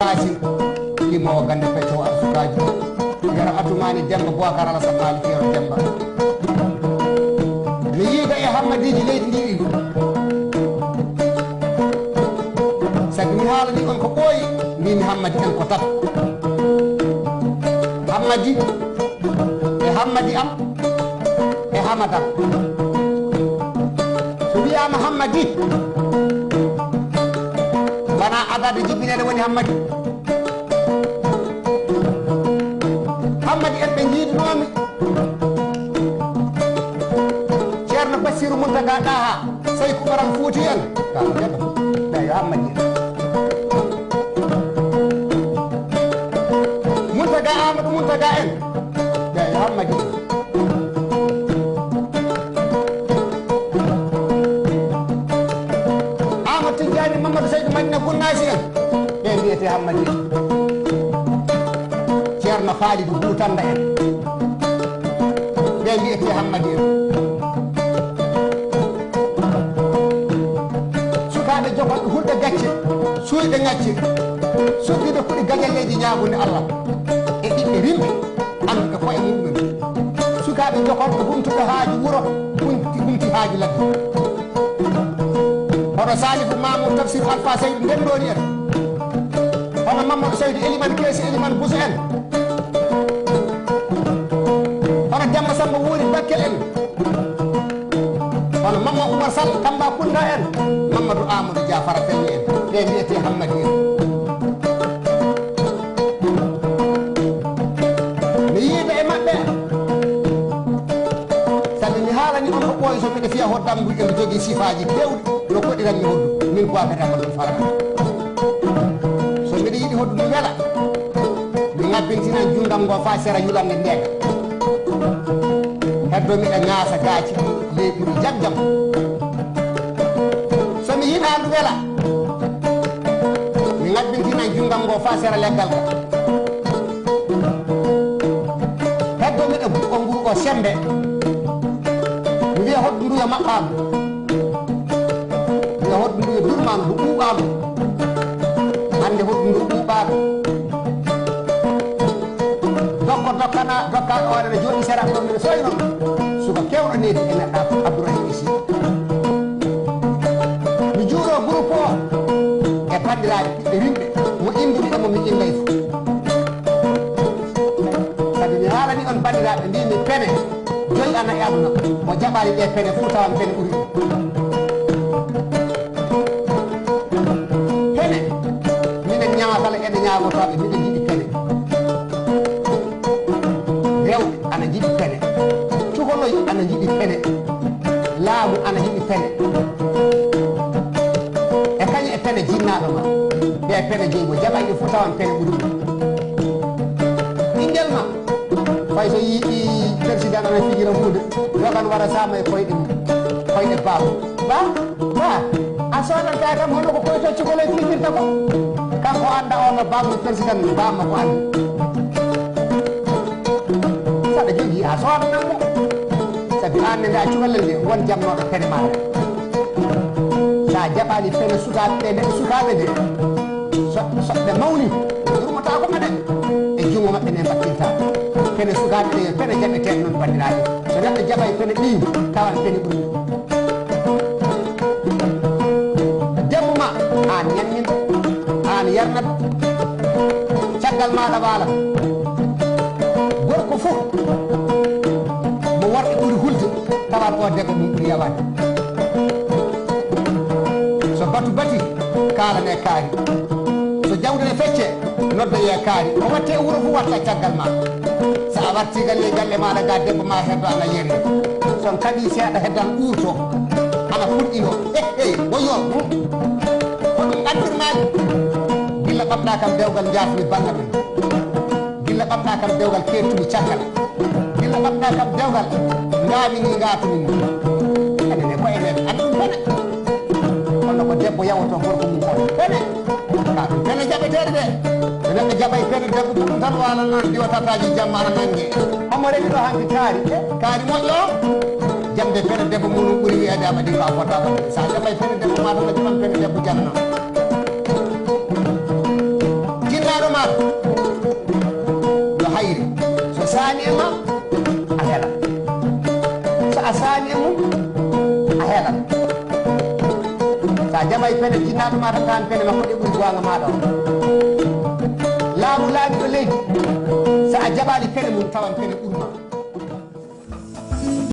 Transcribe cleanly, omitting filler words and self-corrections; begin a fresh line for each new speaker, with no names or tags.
Yasin limo gande pecco wa sukaji yara atumani demba Boubacar Alassane Malick Yero demba mi yiga e hammadiji leydi ndi wi sabi mi haalani on ko ɓooyi mbimi hammadi en ko tat hammadi e hammadi am e hamadam so wiyama hammadi wona adade jibbinede woni hammadi hammadi en ɓe jiidunomi ceerno Bassirou Mountaga Daha Sey Kumaram Fouti en yo hammadi en Mountaga Amadou Mountaga en yo hammadi en Amadou Tidiani Mamadou Seydou Madina Gounnasi en ɓe mbiyete hammadi en ceerno Falidou Boutanda en ɓe mbiyete hammadi en sukaɓe jogoɓe hulɗe gacce suyɗe gacce suɗɗiɗe kuɗi gañalleji ñagunde Allah e ɓiɓɓe rimɓe anduɓe koye muɗumen sukaɓe jogoɓe humtuɓe haaju wuuro humti haaju ladde hono Salifou Mamoudou Tafsir Alpha Seydou ndendoni en hono Mamadou Seydou Elimane Keesi Elimane Bousso en hono Demba Samba Wuri Bakkel en hono Mamadou Oumar Sall Tambacounda en Mamadou Amadou Dia Farafenni en ɓe mbiyete hammadi en mi yiida e maɓɓe sabi mi haalani on ko ɓooyi so mbiɗa fiya hoddam mbuɗe mi jogii sifaji kewɗi no koɗiranmi hoddu min Boubacar Amadou Faraka so mbiɗa yiɗi hoddu mi wela mi ŋabbintinan junngam ngo fa sera yulamde ndega heddo miɗa ŋaasa gaaci leyɗiri jam jam somi yiɗa ndu wela mi ŋabbintinan junngam ngo fa sera leggal ga heddo miɗa buɗɗo nguru o sembe mi wiya hoddu ndu yo maɓɓamu yo hoddu ndu yo durmanu ndu ɓuuɓamu hande hoddu ndu ɓuuɓaɗo dokka oɗe ne jooɗi sera ɗon mine soyno suka kewɗo nedi e neɗɗa Abdourahim Isi mi juuro groupe o e bandiraɓe ɓiɓɓe rimɓe mo indiniɗomo mi inday fo sabi mi haalani on bandiraɓe mbimi pene joyi ana e aduna mo jaɓani ɗe pene fuu tawan pene ɓuuri pene minen ñamatala ene ñagotoɓe miɗen jiɗi pene rewɓe ana jiɗi pene cuholoy ana jiɗi pene laamu ana jiɗi pene e kañum e pene jinnaɗo ma ɓe pene jeeyi mo jaɓanɗe fuu tawan pene ɓuuri ɓinguel ma fay so yiiɗi président ana fijira hunde yogan wara sama e koyɗe baaba ba a sodanta kam hono ko koyto cukoloy fijirta ko kanko anda on no bammo président bamma ko andi saɗa jogui a sodananmo sabi anne nde a cukalel nde won jamnoɗo pene maɗa sa jaɓani pene sukaɓe ɓe neɗɗo sukaɓe nde soɓe mawni durmata ko maɗen e jungo maɓɓe nde mbattinta pene sukaɓe ɗe pene jaɓeten noon bandiraɓe so neɗɗo jaɓay pene ɗi tawan pene ɓuuri debbo ma an ñammin an yarnat caggal maɗa waala gorko fof mo worɓe ɓuuri hulde tawan o debbo ɗum ɓuuri yawade so batu bati kalane kaari so jawde ne fecce nodda ye kaari o watte wuuro fof watta caggal ma sa a warti galle galle maɗa ga debbo ma heddo ana yerni son kadi seeɗa heddan ɓuurto ana fuɗɗino woyo ko ɗum gandirmani gilla ɓamɗa kam dewgal jatumi balla men gilla ɓamɗa kam dewgal kettumi caggal gilla ɓamɗa kam dewgal ngamini gatumi enene ko enen andi ɗum pene kono ko debbo yawoto gorko mum kono pene ka ɗum pene jaɓeteɗe ɗe so neɗɗo jaɓay pene debbo ɗum tan wala nan diwatataji jamma ana nangue omo rewi ɗo hanki kaari moƴƴo jamde pene debbo muɗum ɓuuri wiyede aɓa ɗi ko a fota waɗde sa jaɓay pene debbo ma tan a jaɓan pene debbo janno yo hayri so saani e ma a heelat so a saani e mum a heelat sa jaɓay pene jinnaɗo ma tan tan pene makko ɗe ɓuri gonga maɗa o laamu laaɓi ɗo leydi sa a jaɓali pene mum tawan pene ɓurma